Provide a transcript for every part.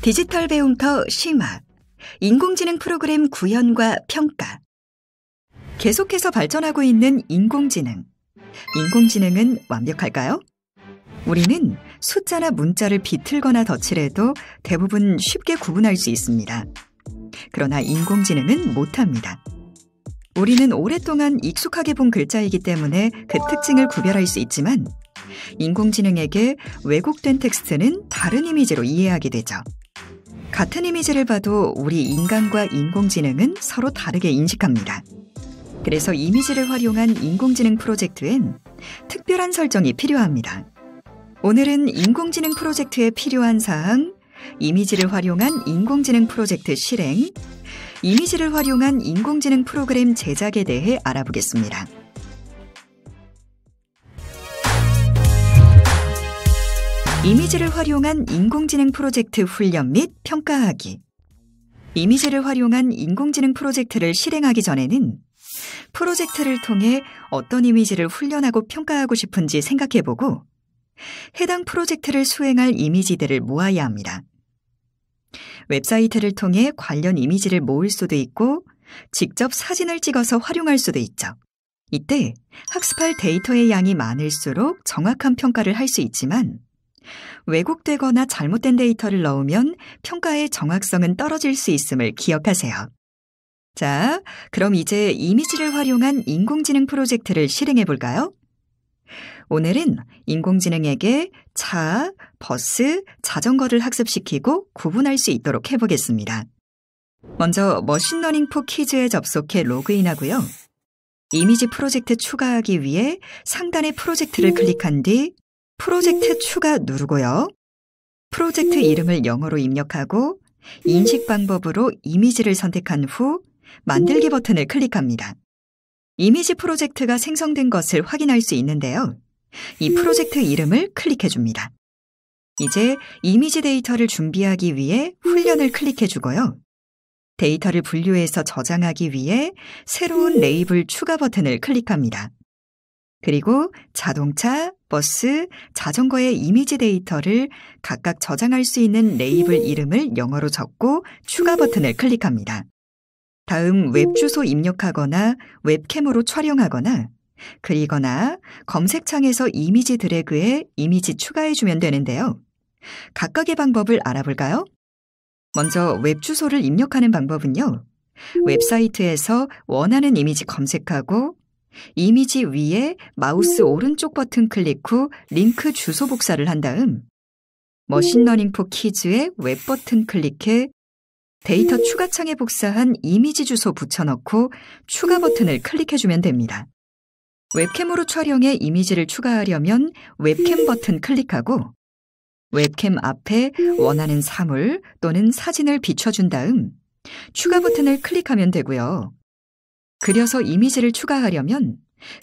디지털 배움터 심화, 인공지능 프로그램 구현과 평가. 계속해서 발전하고 있는 인공지능. 인공지능은 완벽할까요? 우리는 숫자나 문자를 비틀거나 덧칠해도 대부분 쉽게 구분할 수 있습니다. 그러나 인공지능은 못합니다. 우리는 오랫동안 익숙하게 본 글자이기 때문에 그 특징을 구별할 수 있지만 인공지능에게 왜곡된 텍스트는 다른 이미지로 이해하게 되죠. 같은 이미지를 봐도 우리 인간과 인공지능은 서로 다르게 인식합니다. 그래서 이미지를 활용한 인공지능 프로젝트엔 특별한 설정이 필요합니다. 오늘은 인공지능 프로젝트에 필요한 사항, 이미지를 활용한 인공지능 프로젝트 실행, 이미지를 활용한 인공지능 프로그램 제작에 대해 알아보겠습니다. 이미지를 활용한 인공지능 프로젝트 훈련 및 평가하기. 이미지를 활용한 인공지능 프로젝트를 실행하기 전에는 프로젝트를 통해 어떤 이미지를 훈련하고 평가하고 싶은지 생각해보고 해당 프로젝트를 수행할 이미지들을 모아야 합니다. 웹사이트를 통해 관련 이미지를 모을 수도 있고 직접 사진을 찍어서 활용할 수도 있죠. 이때 학습할 데이터의 양이 많을수록 정확한 평가를 할 수 있지만 왜곡되거나 잘못된 데이터를 넣으면 평가의 정확성은 떨어질 수 있음을 기억하세요. 자, 그럼 이제 이미지를 활용한 인공지능 프로젝트를 실행해 볼까요? 오늘은 인공지능에게 차, 버스, 자전거를 학습시키고 구분할 수 있도록 해보겠습니다. 먼저 머신러닝 포 퀴즈에 접속해 로그인하고요. 이미지 프로젝트 추가하기 위해 상단의 프로젝트를 클릭한 뒤 프로젝트 추가 누르고요. 프로젝트 이름을 영어로 입력하고 인식 방법으로 이미지를 선택한 후 만들기 버튼을 클릭합니다. 이미지 프로젝트가 생성된 것을 확인할 수 있는데요. 이 프로젝트 이름을 클릭해 줍니다. 이제 이미지 데이터를 준비하기 위해 훈련을 클릭해 주고요. 데이터를 분류해서 저장하기 위해 새로운 레이블 추가 버튼을 클릭합니다. 그리고 자동차, 버스, 자전거의 이미지 데이터를 각각 저장할 수 있는 레이블 이름을 영어로 적고 추가 버튼을 클릭합니다. 다음 웹 주소 입력하거나 웹캠으로 촬영하거나 그리거나 검색창에서 이미지 드래그해 이미지 추가해주면 되는데요. 각각의 방법을 알아볼까요? 먼저 웹 주소를 입력하는 방법은요. 웹사이트에서 원하는 이미지 검색하고 이미지 위에 마우스 오른쪽 버튼 클릭 후 링크 주소 복사를 한 다음 머신러닝 포 퀴즈의 웹 버튼 클릭해 데이터 추가 창에 복사한 이미지 주소 붙여넣고 추가 버튼을 클릭해주면 됩니다. 웹캠으로 촬영해 이미지를 추가하려면 웹캠 버튼 클릭하고 웹캠 앞에 원하는 사물 또는 사진을 비춰준 다음 추가 버튼을 클릭하면 되고요. 그려서 이미지를 추가하려면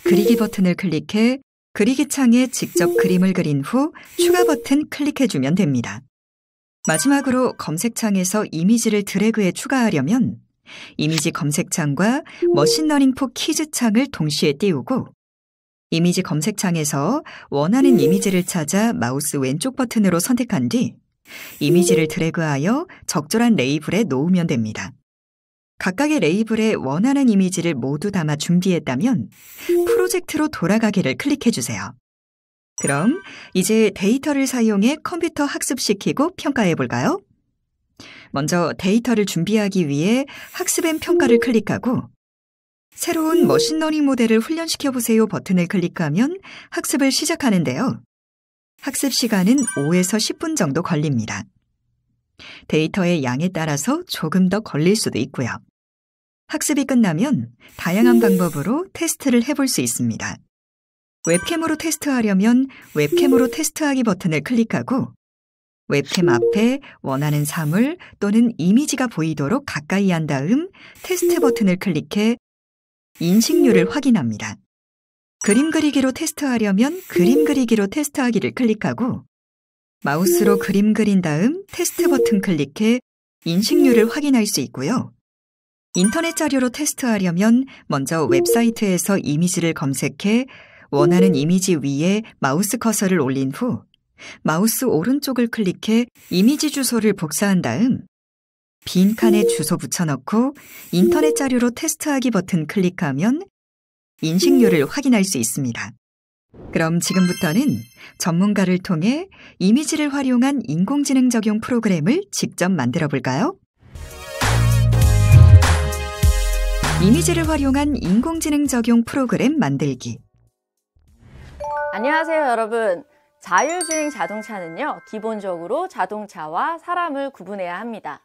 그리기 버튼을 클릭해 그리기 창에 직접 그림을 그린 후 추가 버튼 클릭해주면 됩니다. 마지막으로 검색창에서 이미지를 드래그해 추가하려면 이미지 검색창과 머신러닝 포 퀴즈 창을 동시에 띄우고 이미지 검색창에서 원하는 이미지를 찾아 마우스 왼쪽 버튼으로 선택한 뒤 이미지를 드래그하여 적절한 레이블에 놓으면 됩니다. 각각의 레이블에 원하는 이미지를 모두 담아 준비했다면 프로젝트로 돌아가기를 클릭해주세요. 그럼 이제 데이터를 사용해 컴퓨터 학습시키고 평가해 볼까요? 먼저 데이터를 준비하기 위해 학습 앤 평가를 클릭하고 새로운 머신러닝 모델을 훈련시켜 보세요 버튼을 클릭하면 학습을 시작하는데요. 학습 시간은 5에서 10분 정도 걸립니다. 데이터의 양에 따라서 조금 더 걸릴 수도 있고요. 학습이 끝나면 다양한 방법으로 테스트를 해볼 수 있습니다. 웹캠으로 테스트하려면 웹캠으로 테스트하기 버튼을 클릭하고 웹캠 앞에 원하는 사물 또는 이미지가 보이도록 가까이 한 다음 테스트 버튼을 클릭해 인식률을 확인합니다. 그림 그리기로 테스트하려면 그림 그리기로 테스트하기를 클릭하고 마우스로 그림 그린 다음 테스트 버튼 클릭해 인식률을 확인할 수 있고요. 인터넷 자료로 테스트하려면 먼저 웹사이트에서 이미지를 검색해 원하는 이미지 위에 마우스 커서를 올린 후 마우스 오른쪽을 클릭해 이미지 주소를 복사한 다음 빈 칸에 주소 붙여넣고 인터넷 자료로 테스트하기 버튼 클릭하면 인식률을 확인할 수 있습니다. 그럼 지금부터는 전문가를 통해 이미지를 활용한 인공지능 적용 프로그램을 직접 만들어 볼까요? 이미지를 활용한 인공지능 적용 프로그램 만들기. 안녕하세요, 여러분. 자율주행 자동차는요, 기본적으로 자동차와 사람을 구분해야 합니다.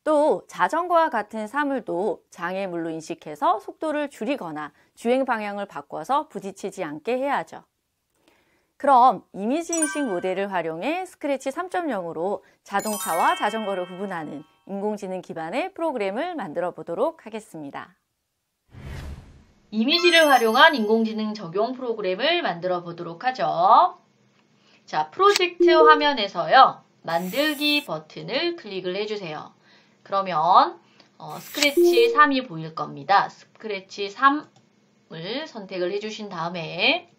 또 자전거와 같은 사물도 장애물로 인식해서 속도를 줄이거나 주행 방향을 바꿔서 부딪히지 않게 해야죠. 그럼 이미지 인식 모델을 활용해 스크래치 3.0으로 자동차와 자전거를 구분하는 인공지능 기반의 프로그램을 만들어 보도록 하겠습니다. 이미지를 활용한 인공지능 적용 프로그램을 만들어 보도록 하죠. 자, 프로젝트 화면에서요, 만들기 버튼을 클릭을 해주세요. 그러면 스크래치 3이 보일 겁니다. 스크래치 3을 선택을 해주신 다음에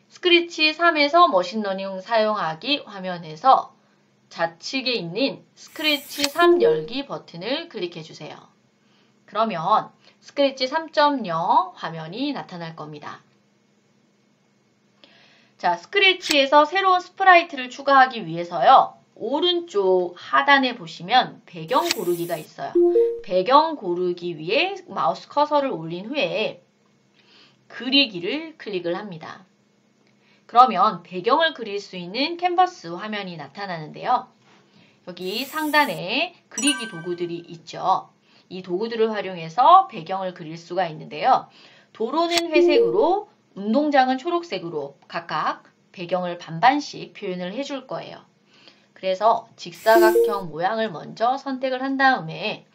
스크래치 3에서 머신러닝 사용하기 화면에서 좌측에 있는 스크래치 3 열기 버튼을 클릭해 주세요. 그러면 스크래치 3.0 화면이 나타날 겁니다. 자, 스크래치에서 새로운 스프라이트를 추가하기 위해서요, 오른쪽 하단에 보시면 배경 고르기가 있어요. 배경 고르기 위에 마우스 커서를 올린 후에 그리기를 클릭을 합니다. 그러면 배경을 그릴 수 있는 캔버스 화면이 나타나는데요. 여기 상단에 그리기 도구들이 있죠. 이 도구들을 활용해서 배경을 그릴 수가 있는데요. 도로는 회색으로, 운동장은 초록색으로 각각 배경을 반반씩 표현을 해줄 거예요. 그래서 직사각형 모양을 먼저 선택을 한 다음에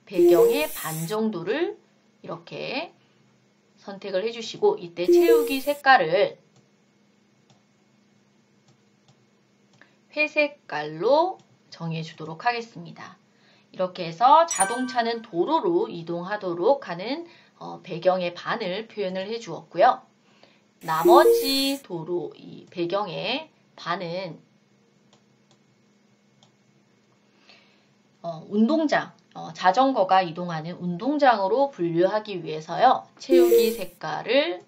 배경의 반 정도를 이렇게 선택을 해주시고 이때 채우기 색깔을 회색깔로 정해주도록 하겠습니다. 이렇게 해서 자동차는 도로로 이동하도록 하는 배경의 반을 표현을 해주었고요. 나머지 도로, 이 배경의 반은 운동장, 자전거가 이동하는 운동장으로 분류하기 위해서요. 채우기 색깔을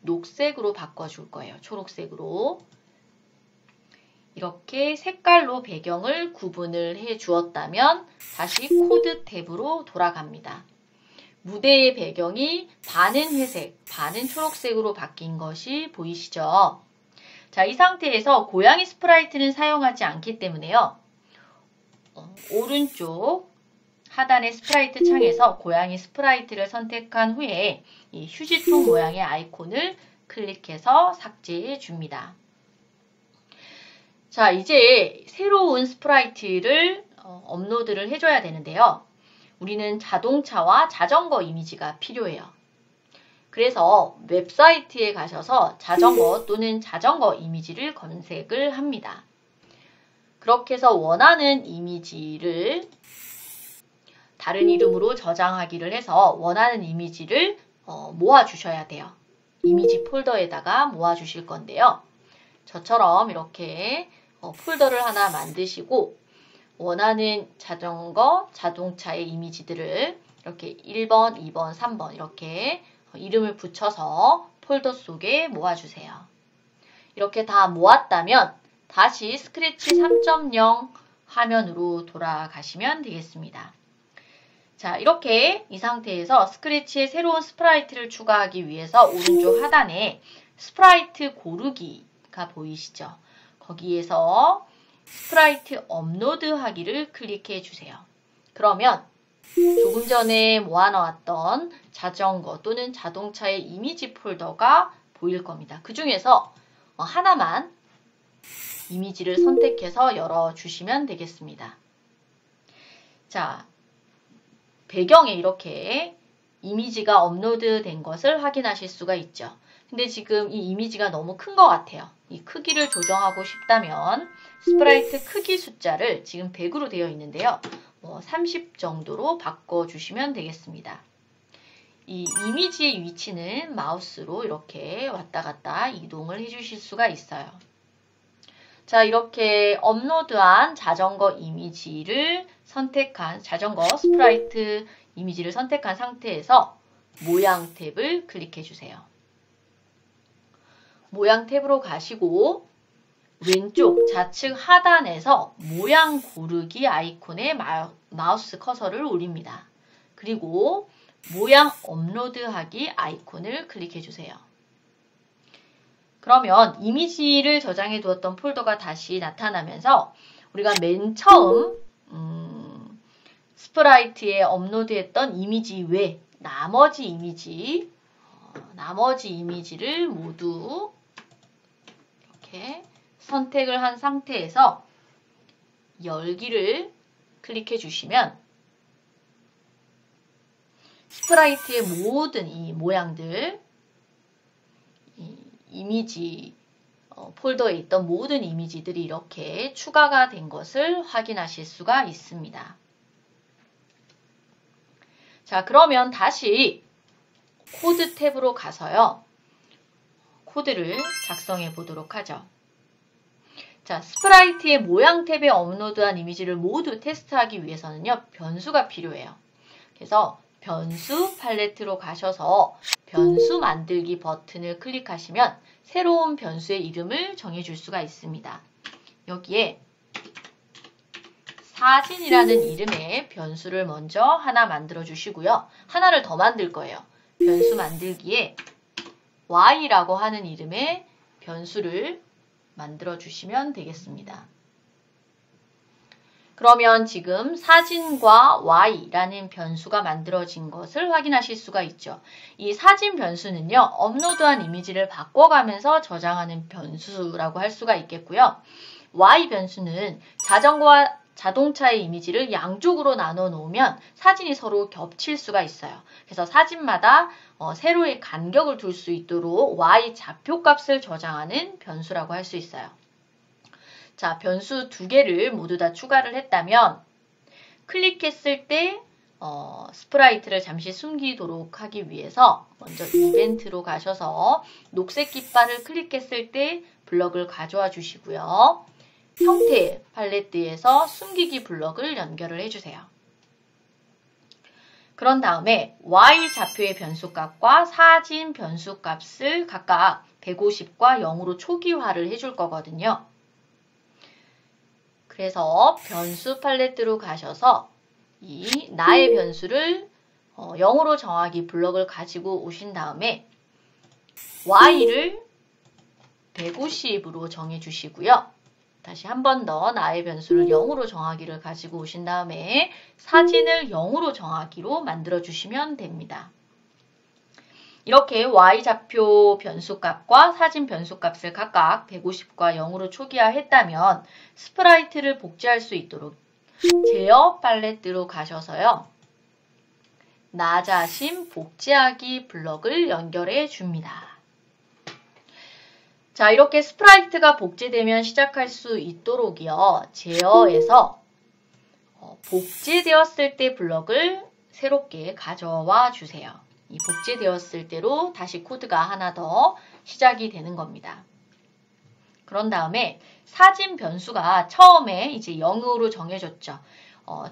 녹색으로 바꿔줄 거예요. 초록색으로. 이렇게 색깔로 배경을 구분을 해 주었다면 다시 코드 탭으로 돌아갑니다. 무대의 배경이 반은 회색, 반은 초록색으로 바뀐 것이 보이시죠? 자, 이 상태에서 고양이 스프라이트는 사용하지 않기 때문에요. 오른쪽 하단의 스프라이트 창에서 고양이 스프라이트를 선택한 후에 이 휴지통 모양의 아이콘을 클릭해서 삭제해 줍니다. 자, 이제 새로운 스프라이트를 업로드를 해줘야 되는데요. 우리는 자동차와 자전거 이미지가 필요해요. 그래서 웹사이트에 가셔서 자전거 또는 자전거 이미지를 검색을 합니다. 그렇게 해서 원하는 이미지를 다른 이름으로 저장하기를 해서 원하는 이미지를 모아주셔야 돼요. 이미지 폴더에다가 모아주실 건데요. 저처럼 이렇게 폴더를 하나 만드시고 원하는 자전거, 자동차의 이미지들을 이렇게 1번, 2번, 3번 이렇게 이름을 붙여서 폴더 속에 모아주세요. 이렇게 다 모았다면 다시 스크래치 3.0 화면으로 돌아가시면 되겠습니다. 자, 이렇게 이 상태에서 스크래치에 새로운 스프라이트를 추가하기 위해서 오른쪽 하단에 스프라이트 고르기가 보이시죠? 거기에서 스프라이트 업로드 하기를 클릭해 주세요. 그러면 조금 전에 모아놓았던 자전거 또는 자동차의 이미지 폴더가 보일 겁니다. 그 중에서 하나만 이미지를 선택해서 열어주시면 되겠습니다. 자, 배경에 이렇게 이미지가 업로드 된 것을 확인하실 수가 있죠. 근데 지금 이 이미지가 너무 큰 것 같아요. 이 크기를 조정하고 싶다면 스프라이트 크기 숫자를 지금 100으로 되어 있는데요. 30 정도로 바꿔주시면 되겠습니다. 이 이미지의 위치는 마우스로 이렇게 왔다 갔다 이동을 해주실 수가 있어요. 자, 이렇게 업로드한 자전거 이미지를 자전거 스프라이트 이미지를 선택한 상태에서 모양 탭을 클릭해 주세요. 모양 탭으로 가시고 왼쪽 좌측 하단에서 모양 고르기 아이콘에 마우스 커서를 올립니다. 그리고 모양 업로드하기 아이콘을 클릭해 주세요. 그러면 이미지를 저장해 두었던 폴더가 다시 나타나면서 우리가 맨 처음 스프라이트에 업로드했던 이미지 외 나머지 이미지를 모두 이렇게 선택을 한 상태에서 열기를 클릭해 주시면 스프라이트의 모든 이 모양들, 이미지 폴더에 있던 모든 이미지들이 이렇게 추가가 된 것을 확인하실 수가 있습니다. 자, 그러면 다시 코드 탭으로 가서요. 코드를 작성해 보도록 하죠. 자, 스프라이트의 모양 탭에 업로드한 이미지를 모두 테스트하기 위해서는요. 변수가 필요해요. 그래서 변수 팔레트로 가셔서 변수 만들기 버튼을 클릭하시면 새로운 변수의 이름을 정해줄 수가 있습니다. 여기에 사진이라는 이름의 변수를 먼저 하나 만들어 주시고요. 하나를 더 만들 거예요. 변수 만들기에 y라고 하는 이름의 변수를 만들어 주시면 되겠습니다. 그러면 지금 사진과 y라는 변수가 만들어진 것을 확인하실 수가 있죠. 이 사진 변수는요. 업로드한 이미지를 바꿔가면서 저장하는 변수라고 할 수가 있겠고요. y 변수는 자전거와 자동차의 이미지를 양쪽으로 나눠 놓으면 사진이 서로 겹칠 수가 있어요. 그래서 사진마다 세로의 간격을 둘 수 있도록 y 좌표값을 저장하는 변수라고 할 수 있어요. 자, 변수 두 개를 모두 다 추가를 했다면 클릭했을 때 스프라이트를 잠시 숨기도록 하기 위해서 먼저 이벤트로 가셔서 녹색 깃발을 클릭했을 때 블럭을 가져와 주시고요. 형태 팔레트에서 숨기기 블럭을 연결을 해주세요. 그런 다음에 y 좌표의 변수값과 사진 변수값을 각각 150과 0으로 초기화를 해줄 거거든요. 그래서 변수 팔레트로 가셔서 이 나의 변수를 0으로 정하기 블럭을 가지고 오신 다음에 y를 150으로 정해 주시고요. 다시 한 번 더 나의 변수를 0으로 정하기를 가지고 오신 다음에 사진을 0으로 정하기로 만들어 주시면 됩니다. 이렇게 y좌표 변수값과 사진 변수값을 각각 150과 0으로 초기화했다면 스프라이트를 복제할 수 있도록 제어 팔레트로 가셔서요. 나 자신 복제하기 블럭을 연결해 줍니다. 자, 이렇게 스프라이트가 복제되면 시작할 수 있도록이요. 제어에서 복제되었을 때 블럭을 새롭게 가져와 주세요. 이 복제되었을 때로 다시 코드가 하나 더 시작이 되는 겁니다. 그런 다음에 사진 변수가 처음에 이제 0으로 정해졌죠.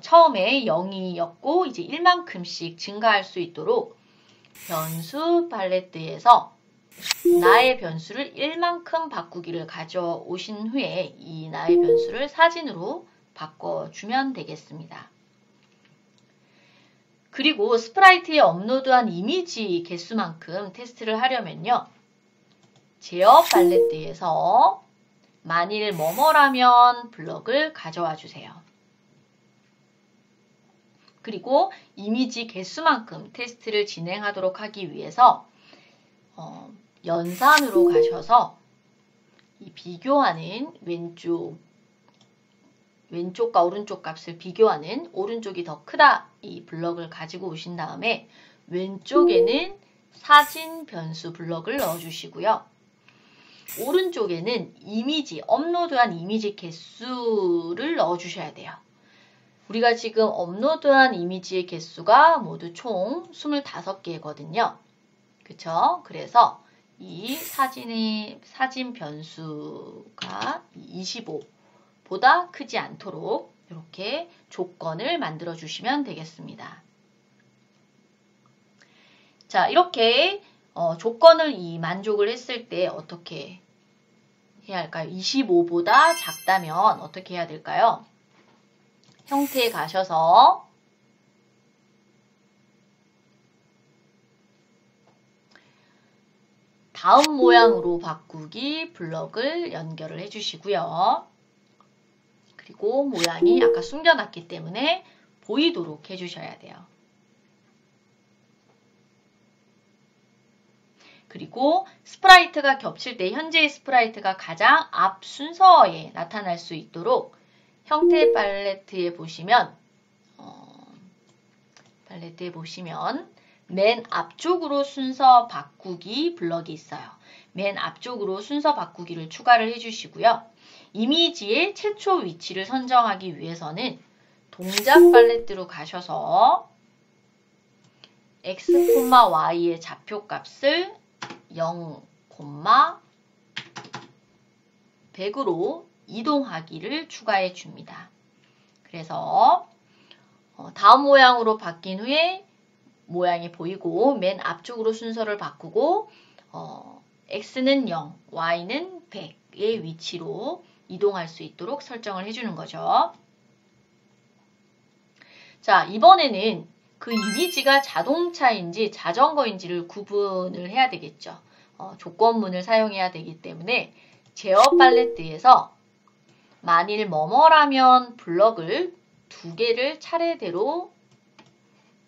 처음에 0이었고 이제 1만큼씩 증가할 수 있도록 변수 팔레트에서 나의 변수를 1만큼 바꾸기를 가져오신 후에 이 나의 변수를 사진으로 바꿔주면 되겠습니다. 그리고 스프라이트에 업로드한 이미지 개수만큼 테스트를 하려면요. 제어 팔레트에서 만일 뭐뭐라면 블럭을 가져와 주세요. 그리고 이미지 개수만큼 테스트를 진행하도록 하기 위해서 연산으로 가셔서 이 비교하는 왼쪽과 오른쪽 값을 비교하는 오른쪽이 더 크다 이 블럭을 가지고 오신 다음에 왼쪽에는 사진 변수 블럭을 넣어주시고요. 오른쪽에는 이미지, 업로드한 이미지 개수를 넣어주셔야 돼요. 우리가 지금 업로드한 이미지의 개수가 모두 총 25개거든요. 그쵸? 그래서 이 사진 변수가 25보다 크지 않도록 이렇게 조건을 만들어 주시면 되겠습니다. 자, 이렇게 조건을 만족을 했을 때 어떻게 해야 할까요? 25보다 작다면 어떻게 해야 될까요? 형태에 가셔서 다음 모양으로 바꾸기 블럭을 연결을 해주시고요. 그리고 모양이 아까 숨겨놨기 때문에 보이도록 해주셔야 돼요. 그리고 스프라이트가 겹칠 때 현재의 스프라이트가 가장 앞 순서에 나타날 수 있도록 형태 팔레트에 보시면 맨 앞쪽으로 순서 바꾸기 블럭이 있어요. 맨 앞쪽으로 순서 바꾸기를 추가를 해주시고요. 이미지의 최초 위치를 선정하기 위해서는 동작 팔레트로 가셔서 x, y의 좌표값을 0, 100으로 이동하기를 추가해 줍니다. 그래서 다음 모양으로 바뀐 후에 모양이 보이고 맨 앞쪽으로 순서를 바꾸고 x는 0, y는 100의 위치로 이동할 수 있도록 설정을 해주는 거죠. 자, 이번에는 그 이미지가 자동차인지 자전거인지를 구분을 해야 되겠죠. 조건문을 사용해야 되기 때문에 제어 팔레트에서 만일 뭐뭐라면 블럭을 2개를 차례대로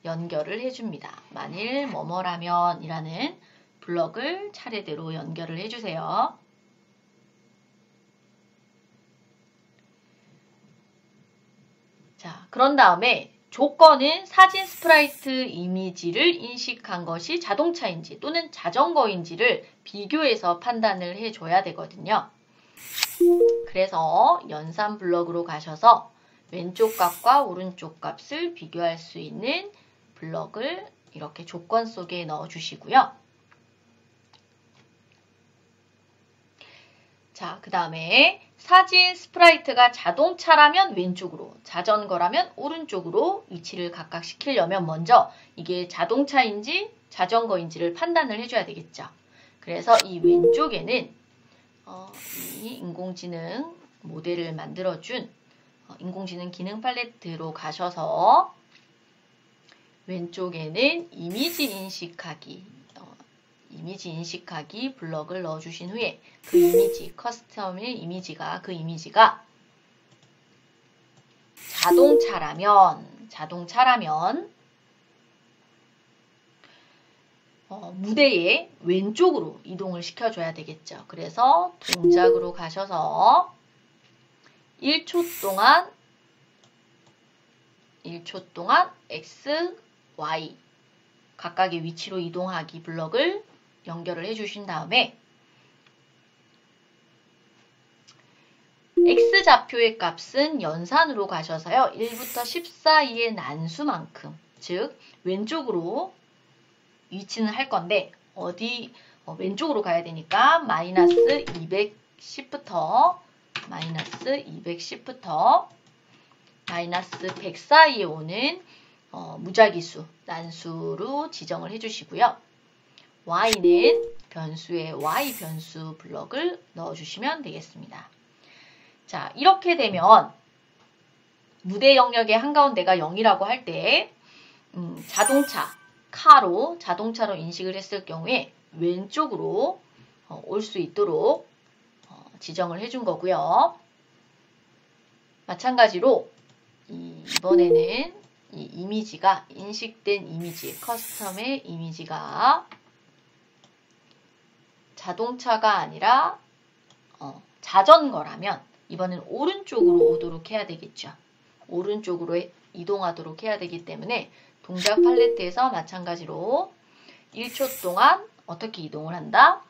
연결을 해줍니다. 만일 뭐뭐라면 이라는 블럭을 차례대로 연결을 해주세요. 자, 그런 다음에 조건은 사진 스프라이트 이미지를 인식한 것이 자동차인지 또는 자전거인지를 비교해서 판단을 해줘야 되거든요. 그래서 연산 블럭으로 가셔서 왼쪽 값과 오른쪽 값을 비교할 수 있는 블럭을 이렇게 조건 속에 넣어주시고요. 자, 그 다음에 사진 스프라이트가 자동차라면 왼쪽으로, 자전거라면 오른쪽으로 위치를 각각 시키려면 먼저 이게 자동차인지 자전거인지를 판단을 해줘야 되겠죠. 그래서 이 왼쪽에는 이 인공지능 모델을 만들어준 인공지능 기능 팔레트로 가셔서 왼쪽에는 이미지 인식하기 블럭을 넣어주신 후에 그 이미지, 커스텀의 이미지가 그 이미지가 자동차라면 무대의 왼쪽으로 이동을 시켜줘야 되겠죠. 그래서 동작으로 가셔서 1초 동안 X, Y 각각의 위치로 이동하기 블럭을 연결을 해주신 다음에 X좌표의 값은 연산으로 가셔서요. 1부터 10 사이의 난수만큼, 즉 왼쪽으로 위치는 할 건데 왼쪽으로 가야 되니까 마이너스 210부터 마이너스 100 사이에 오는 무작위수, 난수로 지정을 해주시고요. Y는 변수에 Y 변수 블럭을 넣어주시면 되겠습니다. 자, 이렇게 되면 무대 영역의 한가운데가 0이라고 할 때 자동차로 인식을 했을 경우에 왼쪽으로 올 수 있도록 지정을 해준 거고요. 마찬가지로 이번에는 이 이미지가 인식된 이미지, 커스텀의 이미지가 자동차가 아니라 자전거라면 이번엔 오른쪽으로 오도록 해야 되겠죠. 오른쪽으로 이동하도록 해야 되기 때문에 동작 팔레트에서 마찬가지로 1초 동안 어떻게 이동을 한다?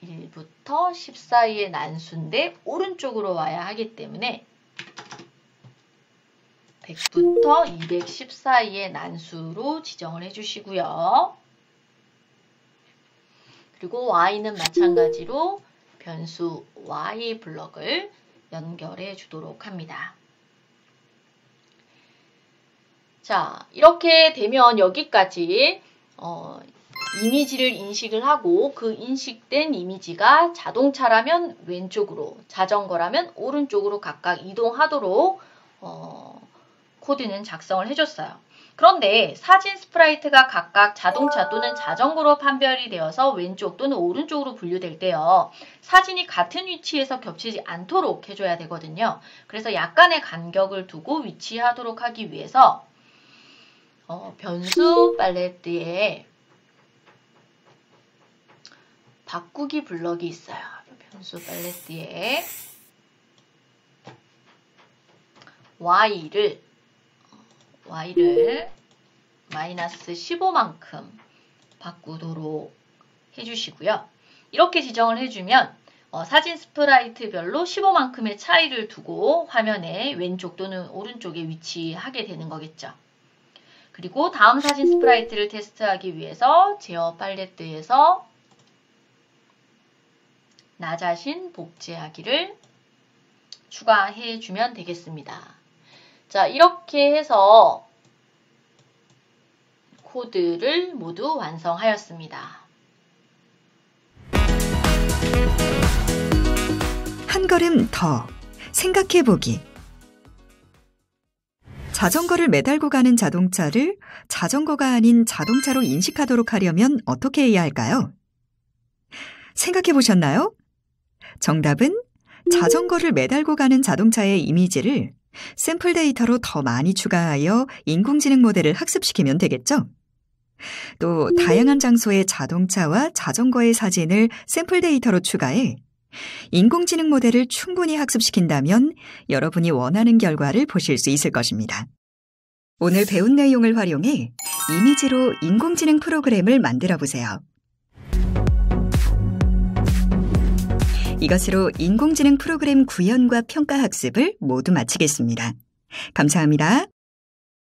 1부터 10 사이의 난수인데 오른쪽으로 와야 하기 때문에 100부터 210 사이의 난수로 지정을 해주시고요. 그리고 y는 마찬가지로 변수 y 블럭을 연결해 주도록 합니다. 자, 이렇게 되면 여기까지 이미지를 인식을 하고 그 인식된 이미지가 자동차라면 왼쪽으로, 자전거라면 오른쪽으로 각각 이동하도록 코드는 작성을 해줬어요. 그런데 사진 스프라이트가 각각 자동차 또는 자전거로 판별이 되어서 왼쪽 또는 오른쪽으로 분류될 때요. 사진이 같은 위치에서 겹치지 않도록 해줘야 되거든요. 그래서 약간의 간격을 두고 위치하도록 하기 위해서 변수 팔레트에 바꾸기 블럭이 있어요. 변수 팔레트에 y를 마이너스 15만큼 바꾸도록 해주시고요. 이렇게 지정을 해주면 사진 스프라이트별로 15만큼의 차이를 두고 화면에 왼쪽 또는 오른쪽에 위치하게 되는 거겠죠. 그리고 다음 사진 스프라이트를 테스트하기 위해서 제어 팔레트에서 나 자신 복제하기를 추가해 주면 되겠습니다. 자, 이렇게 해서 코드를 모두 완성하였습니다. 한 걸음 더 생각해보기. 자전거를 매달고 가는 자동차를 자전거가 아닌 자동차로 인식하도록 하려면 어떻게 해야 할까요? 생각해보셨나요? 정답은 자전거를 매달고 가는 자동차의 이미지를 샘플 데이터로 더 많이 추가하여 인공지능 모델을 학습시키면 되겠죠? 또 다양한 장소의 자동차와 자전거의 사진을 샘플 데이터로 추가해 인공지능 모델을 충분히 학습시킨다면 여러분이 원하는 결과를 보실 수 있을 것입니다. 오늘 배운 내용을 활용해 이미지로 인공지능 프로그램을 만들어 보세요. 이것으로 인공지능 프로그램 구현과 평가 학습을 모두 마치겠습니다. 감사합니다.